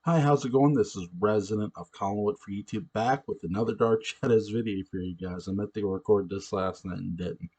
Hi, how's it going? This is Resident of Collinwood for YouTube back with another Dark Shadows video for you guys. I meant to record this last night and didn't.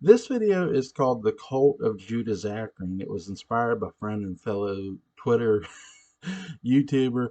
This video is called The Cult of Judah Zachary, and it was inspired by friend and fellow Twitter YouTuber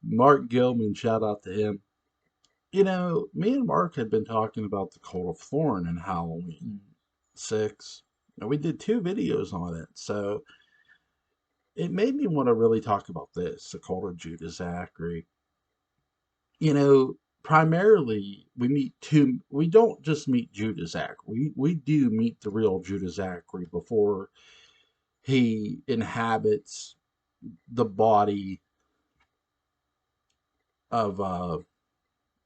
Mark Gilman. Shout out to him. You know, me and Mark had been talking about the Cult of Thorn and Halloween 6. And we did two videos on it, so it made me want to really talk about this, the Cult of Judah Zachary. You know, primarily we don't just meet Judah Zachary. We do meet the real Judah Zachary before he inhabits the body of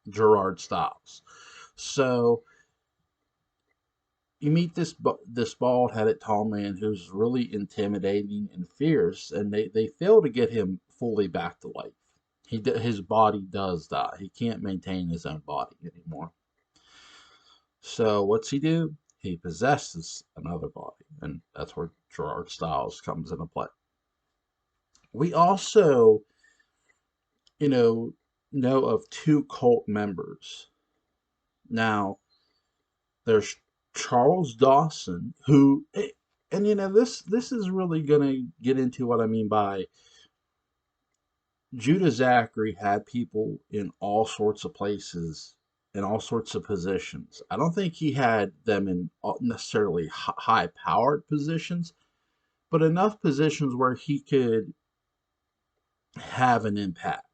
Gerard Stiles. So you meet this bald-headed tall man who's really intimidating and fierce, and they fail to get him fully back to life. His body does die. He can't maintain his own body anymore. So what's he do? He possesses another body, and that's where Gerard Stiles comes into play. We also, you know of two cult members. Now, there's Charles Dawson, who, and this is really gonna get into what I mean by Judah Zachary had people in all sorts of places, in all sorts of positions. I don't think he had them in necessarily high powered positions, but enough positions where he could have an impact.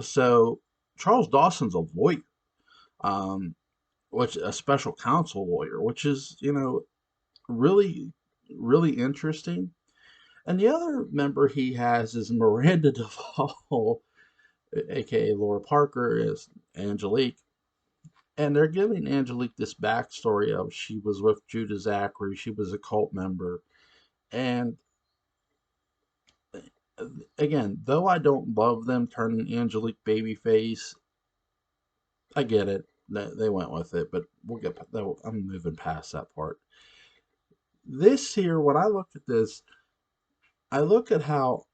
So Charles Dawson's a lawyer, um, which a special counsel lawyer, which is really really interesting. And the other member he has is Miranda Duvall, aka Laura Parker, is Angelique. And they're giving Angelique this backstory of she was with Judah Zachary, she was a cult member. And again, though I don't love them turning Angelique babyface, I get it. They went with it, but I'm moving past that part. This here, when I look at this, I look at how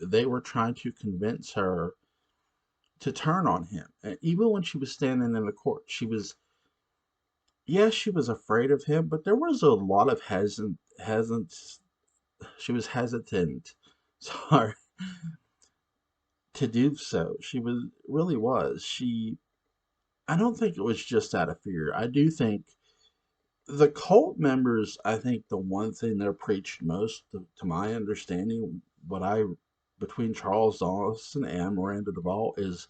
they were trying to convince her to turn on him. And even when she was standing in the court, yes, she was afraid of him, but there was a lot of hesitant. She was hesitant, sorry, to do so. She really was. I don't think it was just out of fear. I do think the cult members, I think the one thing they're preached most, to my understanding, between Charles Dawson and Miranda Duvall is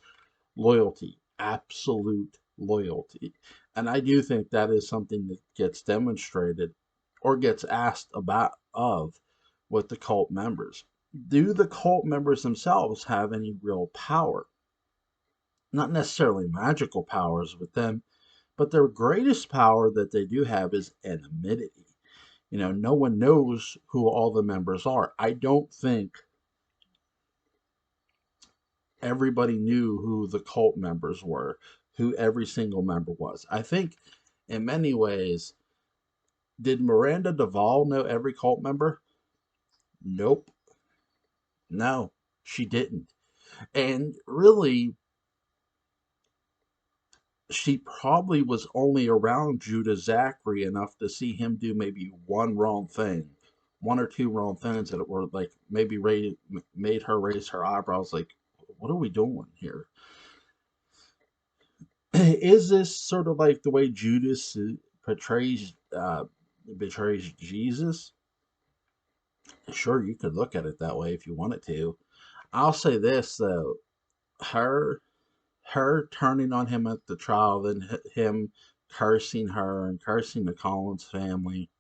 loyalty, absolute loyalty. And I do think that is something that gets demonstrated or gets asked about of with the cult members. Do the cult members themselves have any real power? Not necessarily magical powers with them, but their greatest power that they do have is anonymity. No one knows who all the members are. I don't think everybody knew who the cult members were, who every single member was. I think in many ways, did Miranda Duvall know every cult member? Nope. No, she didn't. And really, she probably was only around Judah Zachary enough to see him do maybe one wrong thing, one or two wrong things that were like maybe made her raise her eyebrows, like, what are we doing here? Is this sort of like the way Judas portrays betrays Jesus? Sure, you could look at it that way if you wanted to. I'll say this though, her her turning on him at the trial, then him cursing her and cursing the Collins family,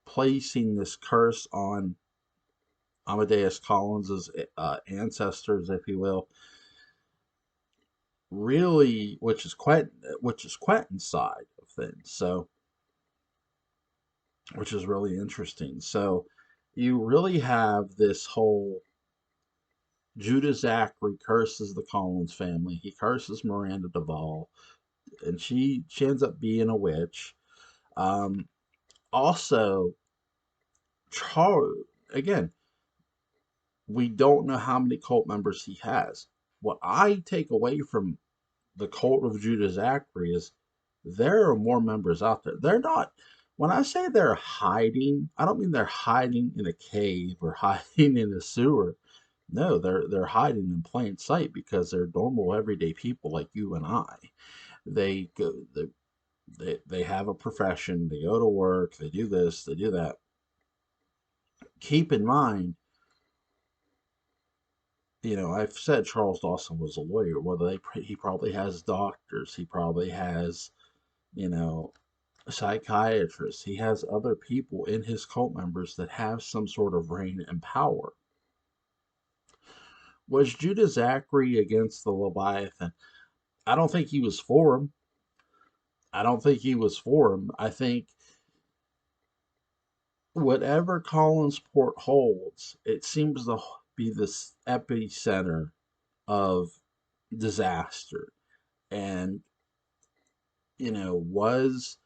placing this curse on Amadeus Collins's ancestors, if you will, really, which is Quentin's side of things. So, which is really interesting. So, you really have this whole Judah Zachary curses the Collins family. He curses Miranda Duvall, and she ends up being a witch. Um, Also, Charles, again, we don't know how many cult members he has. What I take away from the cult of Judah Zachary is there are more members out there. They're not, when I say they're hiding, I don't mean they're hiding in a cave or hiding in a sewer. No, they're hiding in plain sight because they're normal everyday people like you and I. They go they have a profession, they go to work, they do this, they do that. Keep in mind, I've said Charles Dawson was a lawyer. Well, he probably has doctors, he probably has, you know, psychiatrists. He has other people in his cult members that have some sort of reign and power. Was Judah Zachary against the Leviathan? I don't think he was for him. I don't think he was for him. I think whatever Collinsport holds, it seems to be this epicenter of disaster. And, was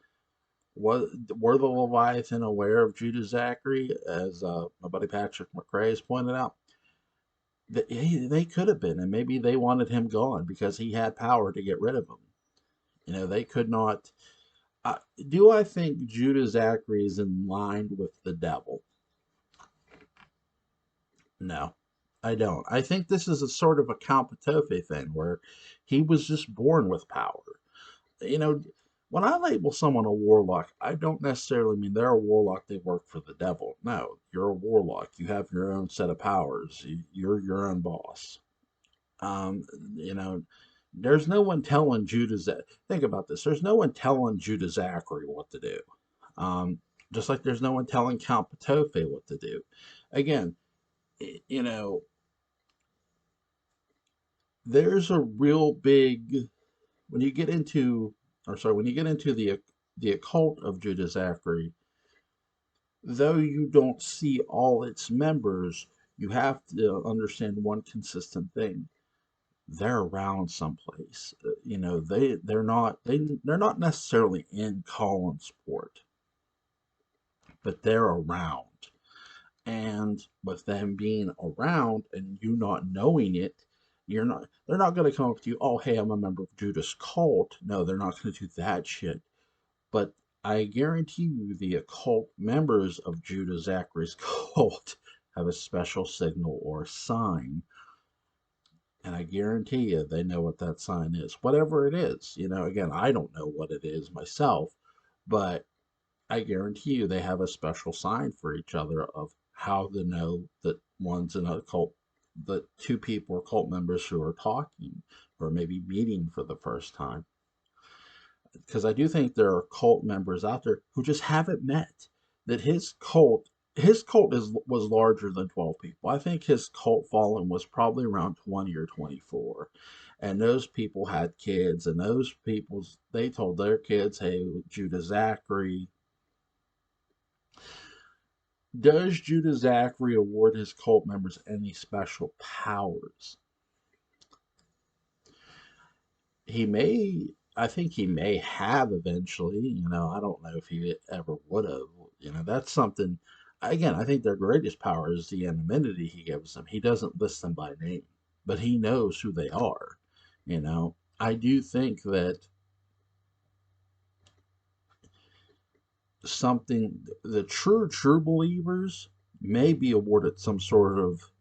were the Leviathan aware of Judah Zachary, as my buddy Patrick McRae has pointed out? They could have been, and maybe they wanted him gone because he had power to get rid of him. They could not. Do I think Judah Zachary is in line with the devil? No, I don't. I think this is a sort of a Kalpatofe thing where he was just born with power. You know, when I label someone a warlock, I don't necessarily mean they're a warlock, they work for the devil. No, you're a warlock. You have your own set of powers. You're your own boss. Um, you know, there's no one telling think about this. There's no one telling Judah Zachary what to do. Um, just like there's no one telling Count Patofe what to do. Again, you know, there's a real big when you get into, or sorry, when you get into the occult of Judah Zachary, though you don't see all its members, you have to understand one consistent thing: they're around someplace. They're not necessarily in Collinsport, but they're around. And with them being around and you not knowing it, they're not going to come up to you, oh, hey, I'm a member of Judas cult. No, they're not going to do that shit. But I guarantee you the occult members of Judah Zachary's cult have a special signal or sign. And I guarantee you they know what that sign is, whatever it is. Again, I don't know what it is myself, but I guarantee you they have a special sign for each other of how to know that one's in a cult, that two people are cult members who are talking or maybe meeting for the first time. Because I do think there are cult members out there who just haven't met. That his cult was larger than 12 people. I think his cult following was probably around 20 or 24. And those people had kids, and those people, they told their kids, hey, Judah Zachary. Does Judah Zachary award his cult members any special powers? I think he may have eventually. I don't know if he ever would have. That's something. Again, I think their greatest power is the anonymity he gives them. He doesn't list them by name, but he knows who they are. I do think that the true believers may be awarded some sort of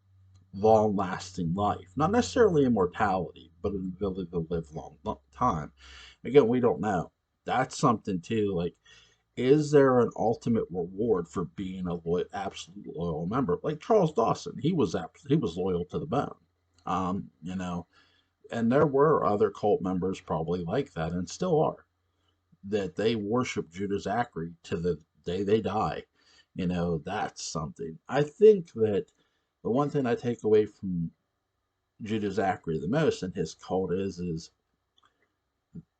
long lasting life. Not necessarily immortality, but an ability to live long time. Again, we don't know. That's something too. Like, is there an ultimate reward for being a absolute loyal member? Like Charles Dawson, he was loyal to the bone. Um, you know, and there were other cult members probably like that, and still are, that they worship Judah Zachary to the day they die. That's something. I think that the one thing I take away from Judah Zachary the most and his cult is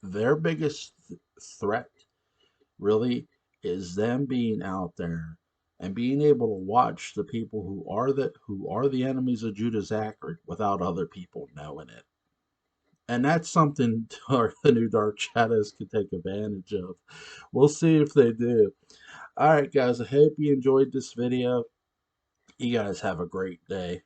their biggest threat really is them being out there and being able to watch the people who are the enemies of Judah Zachary without other people knowing it. And that's something the new Dark Shadows could take advantage of. We'll see if they do. Alright, guys, I hope you enjoyed this video. You guys have a great day.